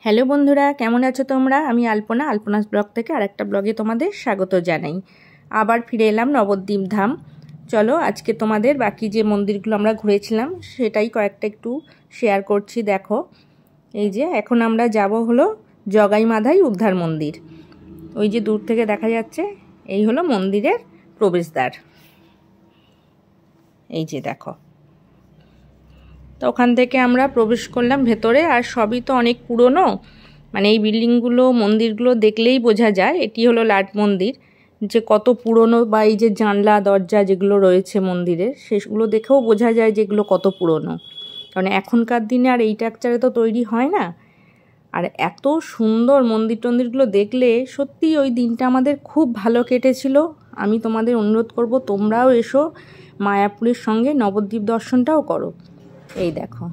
Hello বন্ধুরা, কেমন আছো তোমরা? আমি আলপনাস ব্লগ থেকে আরেকটা ব্লগে তোমাদের স্বাগত জানাই। আবার ফিরে এলাম নবদ্বীপ ধাম। চলো আজকে তোমাদের বাকি যে মন্দিরগুলো আমরা ঘুরেছিলাম সেটাই কয়েকটা একটু শেয়ার করছি। দেখো, এই যে এখন আমরা যাব হলো জগাই মাধাই উদ্ধার মন্দির। ওই যে দূর থেকে দেখা যাচ্ছে, এই হলো মন্দিরের প্রবেশদ্বার। এই যে দেখো, তো ওখান থেকে আমরা প্রবেশ করলাম ভেতরে। আর সবই তো অনেক পুরনো, মানে এই বিল্ডিংগুলো মন্দিরগুলো দেখলেই বোঝা যায় এটি হলো লাট মন্দির, যে কত পুরনো। বা এই যে জানলা দরজা যেগুলো রয়েছে মন্দিরের, সেগুলো দেখেও বোঝা যায় যেগুলো কত পুরনো। কারণ এখনকার দিনে আর এই স্ট্রাকচারে তো তৈরি হয় না। আর এত সুন্দর মন্দির টন্দিরগুলো দেখলে সত্যি ওই দিনটা আমাদের খুব ভালো কেটেছিল। আমি তোমাদের অনুরোধ করব তোমরাও এসো, মায়াপুরের সঙ্গে নবদ্বীপ দর্শনটাও করো। এই দেখো,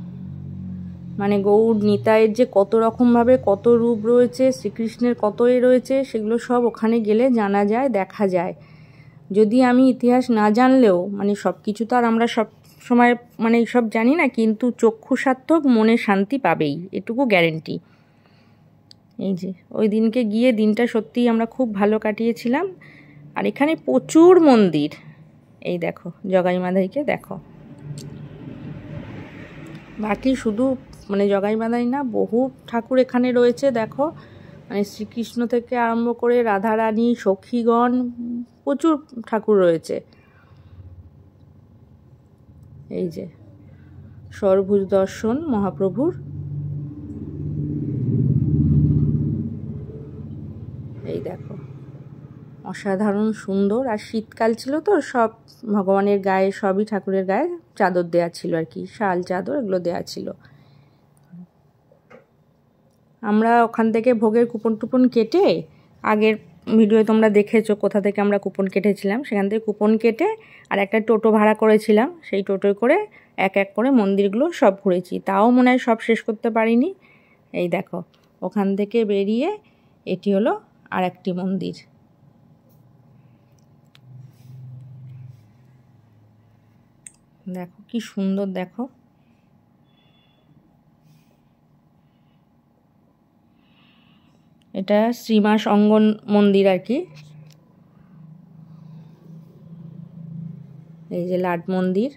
মানে গৌর নিতাইয়ের যে কত রকমভাবে কত রূপ রয়েছে, শ্রীকৃষ্ণের কত রয়েছে, সেগুলো সব ওখানে গেলে জানা যায়, দেখা যায়। যদি আমি ইতিহাস না জানলেও, মানে সব কিছু তো আর আমরা সব সময় মানে সব জানি না, কিন্তু চক্ষু সার্থক মনে শান্তি পাবেই, এটুকু গ্যারেন্টি। এই যে ওই দিনকে গিয়ে দিনটা সত্যিই আমরা খুব ভালো কাটিয়েছিলাম। আর এখানে প্রচুর মন্দির। এই দেখো জগাই মাধাইকে দেখো, বাকি শুধু মানে জগাই মাধাই না, বহু ঠাকুর এখানে রয়েছে। দেখো, মানে শ্রীকৃষ্ণ থেকে আরম্ভ করে রাধারানী, সখীগণ, প্রচুর ঠাকুর রয়েছে। এই যে ষড়ভুজ দর্শন মহাপ্রভুর। এই দেখো, অসাধারণ সুন্দর। আর শীতকাল ছিল তো, সব ভগবানের গায়ে, সবই ঠাকুরের গায়ে চাদর দেয়া ছিল আর কি, শাল চাদর এগুলো দেয়া ছিল। আমরা ওখান থেকে ভোগের কুপন টুপন কেটে, আগের ভিডিও তোমরা দেখেছো কোথা থেকে আমরা কুপন কেটেছিলাম, সেখান থেকে কুপন কেটে আর একটা টোটো ভাড়া করেছিলাম। সেই টোটোয় করে এক এক করে মন্দিরগুলো সব ঘুরেছি, তাও মনে হয় সব শেষ করতে পারিনি। এই দেখো, ওখান থেকে বেরিয়ে এটি হলো আর একটি মন্দির। দেখো কি সুন্দর, দেখো এটা শ্রীমাস অঙ্গন মন্দির আর কি। এই যে লাট মন্দির,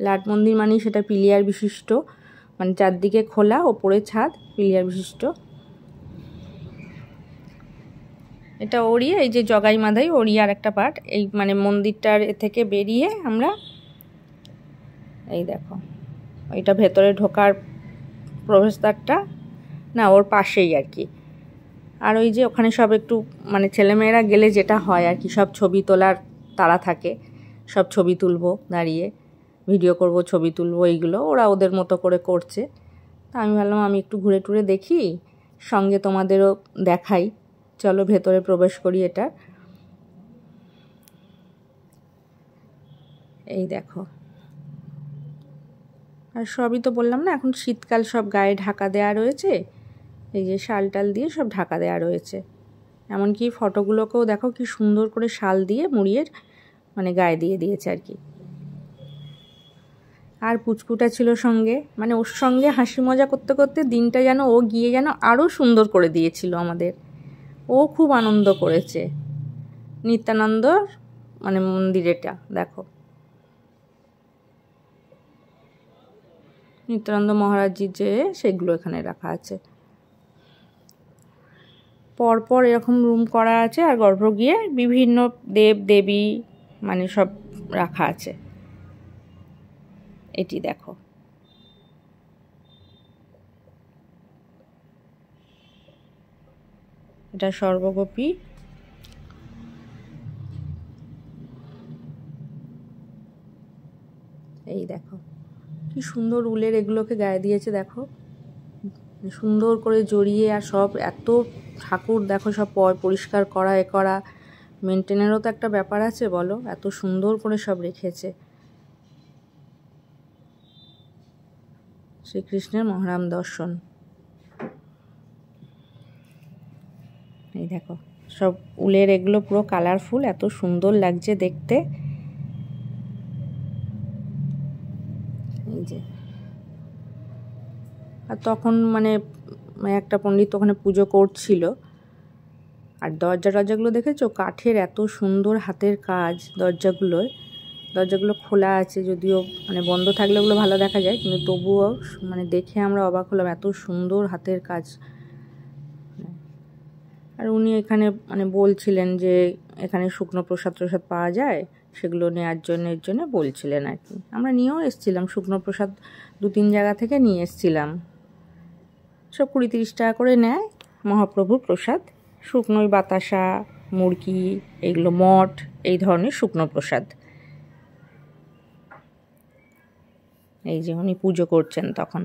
লাট মন্দির মানে সেটা পিলিয়ার বিশিষ্ট, মানে চারদিকে খোলা, ওপরে ছাদ, পিলিয়ার বিশিষ্ট। এটা ওড়িয়ে, এই যে জগাই মাধাই ওড়িয়ে আর একটা পার্ট। এই মানে মন্দিরটার থেকে বেরিয়ে আমরা, এই দেখো এটা ভেতরে ঢোকার প্রবেশদ্বারটা, না ওর পাশেই আর কি। আর ওই যে ওখানে সব একটু মানে ছেলেমেয়েরা গেলে যেটা হয় আর কি, সব ছবি তোলার তাড়া থাকে, সব ছবি তুলবো দাঁড়িয়ে, ভিডিও করব, ছবি তুলবো, এইগুলো ওরা ওদের মতো করে করছে। তা আমি ভাবলাম আমি একটু ঘুরে টুরে দেখি, সঙ্গে তোমাদেরও দেখাই। চলো ভেতরে প্রবেশ করি। এটা এই দেখো, আর সবই তো বললাম না, এখন শীতকাল, সব গায়ে ঢাকা দেয়া রয়েছে। এই যে শাল টাল দিয়ে সব ঢাকা দেয়া রয়েছে। এমনকি ফটোগুলোকেও দেখো কি সুন্দর করে শাল দিয়ে মুড়িয়ে মানে গায়ে দিয়ে দিয়েছে আর কি। আর পুচকুটা ছিল সঙ্গে, মানে ওর সঙ্গে হাসি মজা করতে করতে দিনটা যেন ও গিয়ে যেন আরও সুন্দর করে দিয়েছিল আমাদের। ও খুব আনন্দ করেছে। নিত্যানন্দ মানে মন্দির, এটা দেখো নিত্যানন্দ মহারাজজির যে সেগুলো এখানে রাখা আছে। পরপর এরকম রুম করা আছে, আর গর্ভ গিয়ে বিভিন্ন দেব দেবী মানে সব রাখা আছে। এটি দেখো, এটা সর্বগোপী। এই দেখো কি সুন্দর উলের এগুলোকে গায়ে দিয়েছে, দেখো সুন্দর করে জড়িয়ে। আর সব এত ঠাকুর দেখো, সব পরিষ্কার করা, এ করা, মেনটেনেরও তো একটা ব্যাপার আছে বলো, এত সুন্দর করে সব রেখেছে। শ্রীকৃষ্ণের মহারাম দর্শন। এই দেখো সব উলের এগুলো পুরো কালারফুল, এত সুন্দর লাগছে দেখতে। এই যে, আর তখন মানে একটা পণ্ডিত ওখানে পুজো করছিল। আর দরজাগুলো দেখেছো, কাঠের এত সুন্দর হাতের কাজ দরজাগুলো খোলা আছে, যদিও মানে বন্ধ থাকলে ওগুলো ভালো দেখা যায়, কিন্তু তবুও মানে দেখে আমরা অবাক হলাম, এত সুন্দর হাতের কাজ। আর উনি এখানে মানে বলছিলেন যে এখানে শুকনো প্রসাদ পাওয়া যায়, সেগুলো নেওয়ার জন্য বলছিলেন আর কি। আমরা নিয়েও এসেছিলাম শুকনো প্রসাদ, 2-3 জায়গা থেকে নিয়ে এসেছিলাম। সব 20-30 টাকা করে নেয় মহাপ্রভুর প্রসাদ, শুকনোই বাতাসা, মুড়কি, এগুলো মঠ, এই ধরনের শুকনো প্রসাদ। এই যে উনি পুজো করছেন তখন।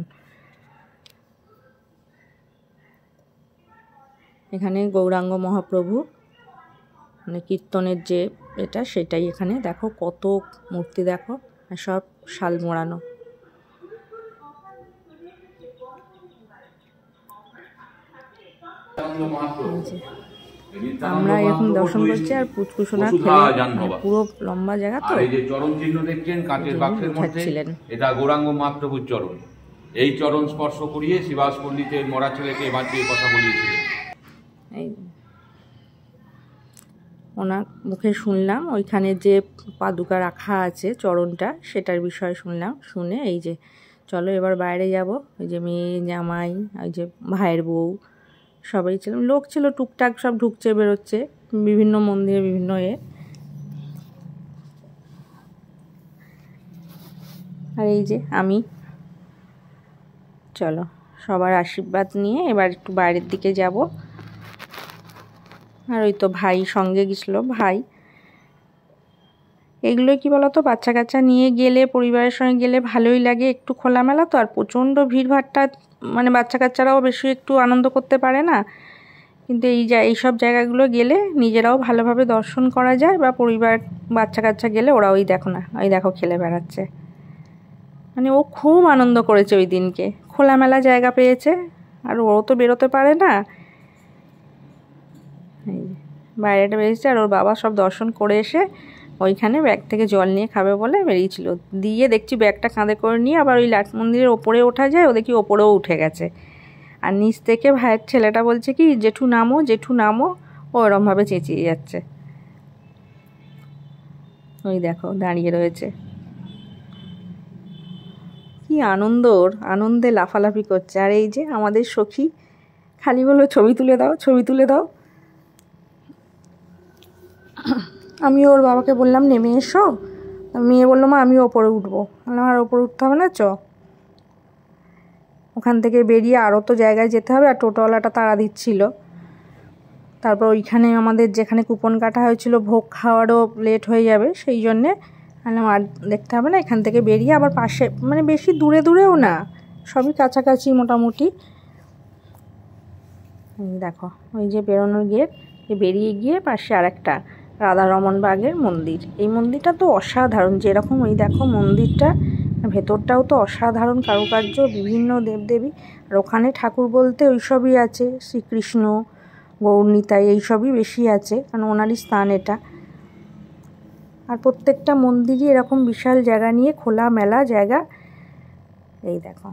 এখানে গৌরাঙ্গ মহাপ্রভু মানে কীর্তনের যে এটা, সেটাই এখানে দেখো, কত মূর্তি দেখো, আর সব শাল মোড়ানো। আমরা এখন দর্শন করছি আর পুচকুসোনা খেলে, পুরো লম্বা জায়গা তো। এই যে চরণ চিহ্ন দেখছেন কাঁচের বাক্সের মধ্যে, এটা গৌরাঙ্গ মহাপ্রভুর চরণ। এই চরণ স্পর্শ করিয়ে শিবাস পণ্ডিতের মরা ছেলেকে বাঁচিয়ে কথা বলিয়েছিলেন। ওনার মুখে শুনলাম ওইখানে যে পাদুকা রাখা আছে চরণটা, সেটার বিষয়ে শুনলাম। শুনে এই যে চলো এবার বাইরে যাব। ওই যে মেয়ে, জামাই, ওই যে ভাইয়ের বউ, সবাই ছিল, লোক ছিল টুকটাক, সব ঢুকছে বেরোচ্ছে বিভিন্ন মন্দিরে, বিভিন্ন আর এই যে আমি। চলো সবার আশীর্বাদ নিয়ে এবার একটু বাইরের দিকে যাব। আর ওই তো ভাই সঙ্গে গেছিল, ভাই। এগুলো কি বলতো, বাচ্চা কাচ্চা নিয়ে গেলে, পরিবারের সঙ্গে গেলে ভালোই লাগে, একটু খোলামেলা তো। আর প্রচণ্ড ভিড়ভাট্টা, মানে বাচ্চা কাচ্চারাও বেশি একটু আনন্দ করতে পারে না। কিন্তু এইসব জায়গাগুলো গেলে নিজেরাও ভালোভাবে দর্শন করা যায়, বা পরিবার বাচ্চা কাচ্চা গেলে ওরা ওই দেখো খেলে বেড়াচ্ছে। মানে ও খুব আনন্দ করেছে ওই দিনকে, খোলামেলা জায়গা পেয়েছে, আর ও তো বেরোতে পারে না। বাইরেটা বেরিয়েছে, আর ওর বাবা সব দর্শন করে এসে ওইখানে ব্যাগ থেকে জল নিয়ে খাবে বলে বেরিয়েছিল। দিয়ে দেখছি ব্যাগটা কাঁধে করে নিয়ে আবার ওই লাট মন্দিরের ওপরে ওঠা যায়, ও দেখি ওপরেও উঠে গেছে। আর নিচ থেকে ভাইয়ের ছেলেটা বলছে কি, জেঠু নামো, ও ওরমভাবে চেঁচিয়ে যাচ্ছে। ওই দেখো দাঁড়িয়ে রয়েছে, কি আনন্দে লাফালাফি করছে। আর এই যে আমাদের সখী খালি বললো ছবি তুলে দাও। আমি ওর বাবাকে বললাম নেমে এসো, মেয়ে বললো মা আমি ওপরে উঠবো। আর ওপরে উঠতে হবে না, ওখান থেকে বেরিয়ে আরও তো জায়গায় যেতে হবে, আর টোটোওয়ালাটা তাড়া দিচ্ছিল। তারপর ওইখানে আমাদের যেখানে কুপন কাটা হয়েছিল, ভোগ খাওয়ারও লেট হয়ে যাবে, সেই জন্যে বললাম আর দেখতে হবে না, এখান থেকে বেরিয়ে আবার পাশে, মানে বেশি দূরেও না, সবই কাছাকাছি মোটামুটি। দেখো ওই যে বেরোনোর গেট, বেরিয়ে গিয়ে পাশে আরেকটা রাধারমণ বাগের মন্দির। এই মন্দিরটা তো অসাধারণ, যেরকম ওই দেখো মন্দিরটা, ভেতরটাও তো অসাধারণ কারুকার্য, বিভিন্ন দেবদেবী। আর ওখানে ঠাকুর বলতে ওই সবই আছে, শ্রীকৃষ্ণ, গৌরনিতাই, এইসবই বেশি আছে, কারণ ওনারই স্থান এটা। আর প্রত্যেকটা মন্দিরই এরকম বিশাল জায়গা নিয়ে, খোলা মেলা জায়গা। এই দেখো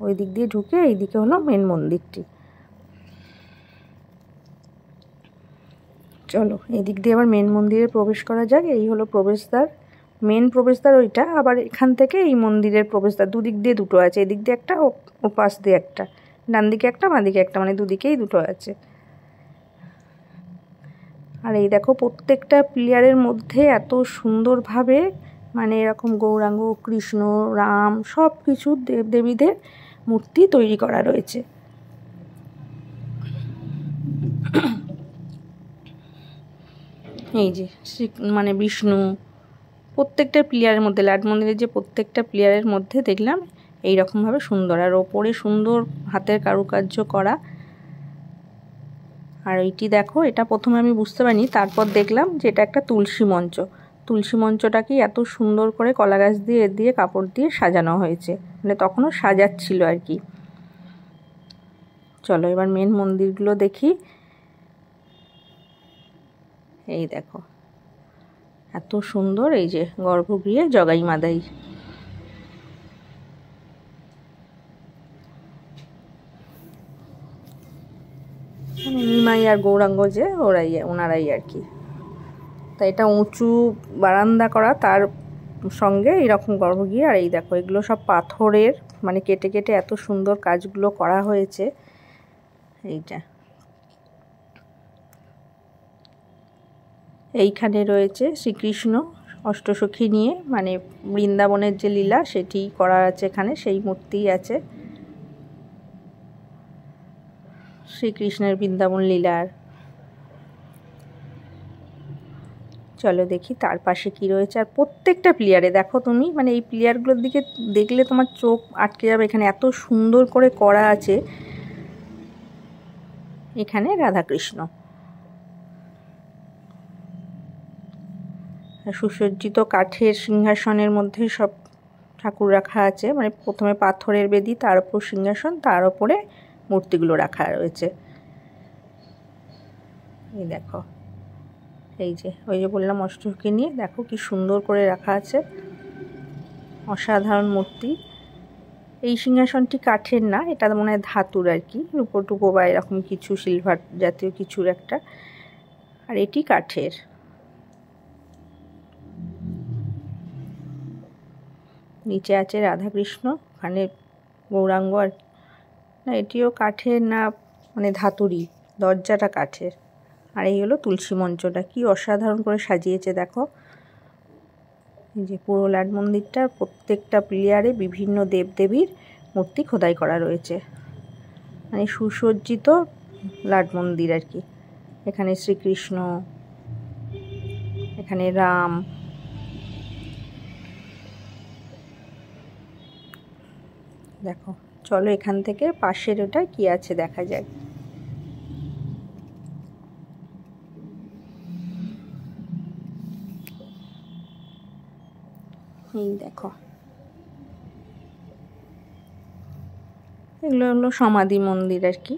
ওই দিক দিয়ে ঢুকে, এইদিকে হলো মেন মন্দিরটি। চলো এদিক দিয়ে আবার মেন মন্দিরে প্রবেশ করা যাক। এই হলো প্রবেশদ্বার, মেন প্রবেশদ্বার ওইটা। আবার এখান থেকে এই মন্দিরের প্রবেশদ্বার, দুদিক দিয়ে দুটো আছে, এদিক দিয়ে একটা, ও পাশ দিয়ে একটা, ডান দিকে একটা, বাঁ দিকে একটা, মানে দুদিকেই দুটো আছে। আর এই দেখো প্রত্যেকটা পিলারের মধ্যে এত সুন্দরভাবে, মানে এরকম গৌরাঙ্গ, কৃষ্ণ, রাম, সব কিছু দেবদেবীদের মূর্তি তৈরি করা রয়েছে। এই যে মানে বিষ্ণু, প্রত্যেকটা প্লেয়ারের মধ্যে, লাট মন্দিরের যে প্রত্যেকটা প্লেয়ারের মধ্যে দেখলাম এইরকমভাবে সুন্দর, আর ওপরে সুন্দর হাতের কারুকার্য করা। আর এইটি দেখো, এটা প্রথমে আমি বুঝতে পারিনি, তারপর দেখলাম যে এটা একটা তুলসী মঞ্চটাকে এত সুন্দর করে কলা গাছ দিয়ে কাপড় দিয়ে সাজানো হয়েছে, মানে তখনও সাজাচ্ছিল আর কি। চলো এবার মেন মন্দিরগুলো দেখি। এই দেখো এত সুন্দর, এই যে গর্ভগৃহে জগাই মাদাই। মানে নিমাই আর গৌরাঙ্গ যে ওনারাই আর কি। তাই এটা উঁচু বারান্দা করা, তার সঙ্গে এরকম গর্ভগৃহ। আর এই দেখো এগুলো সব পাথরের, মানে কেটে কেটে এত সুন্দর কাজগুলো করা হয়েছে। এইটা এইখানে রয়েছে শ্রীকৃষ্ণ অষ্টসখী নিয়ে, মানে বৃন্দাবনের যে লীলা সেটি করা আছে এখানে, সেই মূর্তি আছে শ্রীকৃষ্ণের বৃন্দাবন লীলার। চলো দেখি তার পাশে কি রয়েছে। আর প্রত্যেকটা প্লেয়ারে দেখো তুমি, মানে এই প্লেয়ারগুলোর দিকে দেখলে তোমার চোখ আটকে যাবে, এখানে এত সুন্দর করে করা আছে। এখানে রাধাকৃষ্ণ সুসজ্জিত কাঠের সিংহাসনের মধ্যে সব ঠাকুর রাখা আছে, মানে প্রথমে পাথরের বেদি, তার উপর সিংহাসন, তার উপরে মূর্তিগুলো রাখা রয়েছে। এই দেখো, এই যে ওই যে বললাম অষ্টসখী নিয়ে, দেখো কি সুন্দর করে রাখা আছে, অসাধারণ মূর্তি। এই সিংহাসনটি কাঠের না, এটা মনে হয় ধাতুর আর কি, রূপো টুপো বা এরকম কিছু সিলভার জাতীয় কিছুর একটা। আর এটি কাঠের। নিচে আছে রাধাকৃষ্ণ, ওখানে গৌরাঙ্গ। আর না, এটিও কাঠের না, মানে ধাতুরই, দরজাটা কাঠের। আর এই হলো তুলসী মঞ্চটা, কি অসাধারণ করে সাজিয়েছে দেখো। এই যে পুরো লাট মন্দিরটা, প্রত্যেকটা প্লেয়ারে বিভিন্ন দেবদেবীর মূর্তি খোদাই করা রয়েছে, মানে সুসজ্জিত লাট মন্দির আর কি। এখানে শ্রীকৃষ্ণ, এখানে রাম, দেখো। চলো এখান থেকে পাশের ওটা কি আছে দেখা যাক। এই দেখো, এগুলো হলো সমাধি মন্দির আর কি।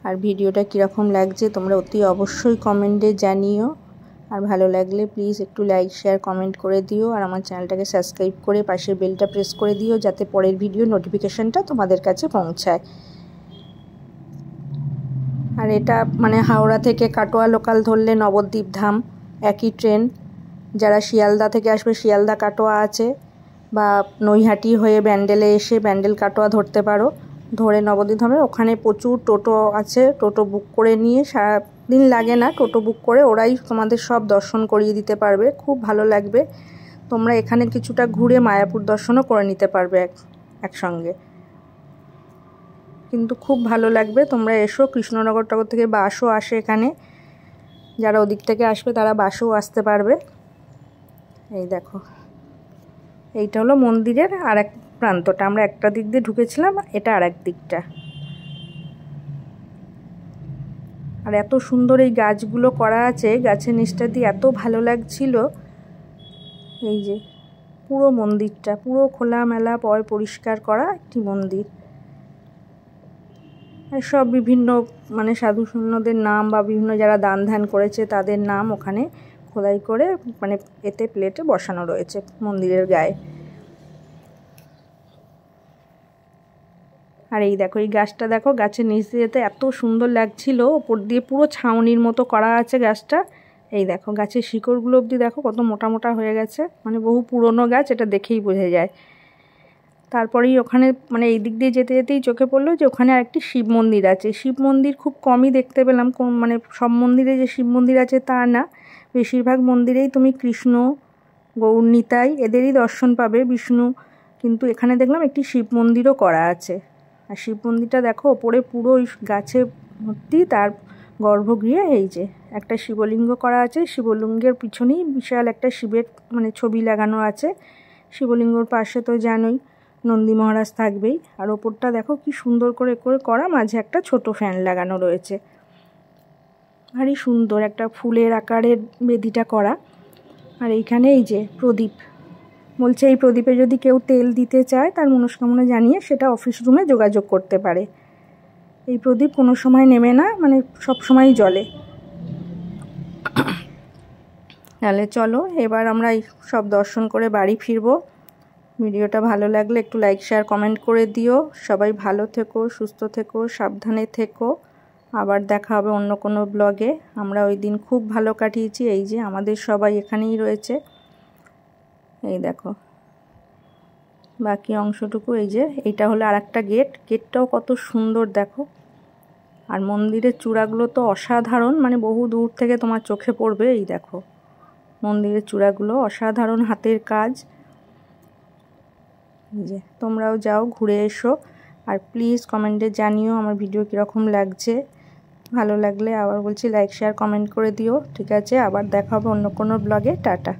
আর ভিডিওটা কীরকম লাগছে তোমরা অতি অবশ্যই কমেন্টে জানিও। আর ভালো লাগলে প্লিজ একটু লাইক শেয়ার কমেন্ট করে দিও। আর আমার চ্যানেলটাকে সাবস্ক্রাইব করে পাশের বেলটা প্রেস করে দিও, যাতে পরের ভিডিও নোটিফিকেশানটা তোমাদের কাছে পৌঁছায়। আর এটা মানে হাওড়া থেকে কাটোয়া লোকাল ধরলে নবদ্বীপ ধাম একই ট্রেন। যারা শিয়ালদা থেকে আসবে, শিয়ালদা কাটোয়া আছে, বা নৈহাটি হয়ে ব্যান্ডেলে এসে ব্যান্ডেল কাটোয়া ধরতে পারো। ধরে নবদ্বীপ ধামে ওখানে প্রচুর টোটো আছে, টোটো বুক করে নিয়ে, সারাদিন লাগে না, টোটো বুক করে ওরাই তোমাদের সব দর্শন করিয়ে দিতে পারবে। খুব ভালো লাগবে। তোমরা এখানে কিছুটা ঘুরে মায়াপুর দর্শনও করে নিতে পারবে একসঙ্গে, কিন্তু খুব ভালো লাগবে। তোমরা এসো, কৃষ্ণনগর টগর থেকে বাসও আসে এখানে, যারা ওদিক থেকে আসবে তারা বাসেও আসতে পারবে। এই দেখো, এইটা হলো মন্দিরের আর এক প্রান্তটা, আমরা একটা দিক দিয়ে ঢুকেছিলাম, এটা আর এক দিকটা। আর এত সুন্দর এই গাছগুলো করা আছে, গাছের নিচটা দিয়ে এত ভালো লাগছিল। এই যে পুরো মন্দিরটা পুরো খোলামেলা পরিষ্কার করা একটি মন্দির। আর সব বিভিন্ন মানে সাধু সৈন্যদের নাম বা বিভিন্ন যারা দান ধ্যান করেছে তাদের নাম ওখানে খোদাই করে মানে এতে প্লেটে বসানো রয়েছে মন্দিরের গায়ে। আর এই দেখো, এই গাছটা দেখো, গাছের নিচ দিয়েতে এত সুন্দর লাগছিল, ওপর দিয়ে পুরো ছাউনির মতো করা আছে গাছটা। এই দেখো, গাছের শিকড়গুলো অবধি দেখো কত মোটা মোটা হয়ে গেছে, মানে বহু পুরনো গাছ, এটা দেখেই বোঝা যায়। তারপরেই ওখানে মানে এই দিক দিয়ে যেতে যেতেই চোখে পড়লো যে ওখানে আরেকটি শিব মন্দির আছে। শিব মন্দির খুব কমই দেখতে পেলাম, মানে সব মন্দিরে যে শিব মন্দির আছে তা না, বেশিরভাগ মন্দিরেই তুমি কৃষ্ণ, গৌর নিতাই এদেরই দর্শন পাবে, বিষ্ণু। কিন্তু এখানে দেখলাম একটি শিব মন্দিরও করা আছে। আর শিব মন্দিরটা দেখো, ওপরে পুরো ওই গাছে ভর্তি, তার গর্ভগৃহে এই যে একটা শিবলিঙ্গ করা আছে, শিবলিঙ্গের পিছনেই বিশাল একটা শিবের মানে ছবি লাগানো আছে। শিবলিঙ্গর পাশে তো জানোই নন্দী মহারাজ থাকবেই। আর ওপরটা দেখো কি সুন্দর করে করা, মাঝে একটা ছোট ফ্যান লাগানো রয়েছে, ভারী সুন্দর একটা ফুলের আকারের বেদিটা করা। আর এইখানে এই যে প্রদীপ, বলছে এই প্রদীপে যদি কেউ তেল দিতে চায় তার মনস্কামনা জানিয়ে সেটা অফিস রুমে যোগাযোগ করতে পারে। এই প্রদীপ কোনো সময় নেমে না, মানে সব সময়ই জ্বলে। তাহলে চলো এবার আমরা সব দর্শন করে বাড়ি ফিরবো। ভিডিওটা ভালো লাগলে একটু লাইক শেয়ার কমেন্ট করে দিও। সবাই ভালো থেকো, সুস্থ থেকো, সাবধানে থেকো। আবার দেখা হবে অন্য কোনো ব্লগে। আমরা ওই দিন খুব ভালো কাটিয়েছি। এই যে আমাদের সবাই এখানেই রয়েছে, এই দেখো বাকি অংশটুকু। এই যে এইটা হলো আরেকটা গেট, গেটটাও কত সুন্দর দেখো। আর মন্দিরের চূড়াগুলো তো অসাধারণ, মানে বহু দূর থেকে তোমার চোখে পড়বে। এই দেখো মন্দিরের চূড়াগুলো অসাধারণ হাতের কাজ। এই যে তোমরাও যাও, ঘুরে এসো। আর প্লিজ কমেন্টে জানিও আমার ভিডিও কীরকম লাগছে। ভালো লাগলে আবার বলছি লাইক শেয়ার কমেন্ট করে দিও। ঠিক আছে, আবার দেখা হবে অন্য কোনো ব্লগে। টাটা।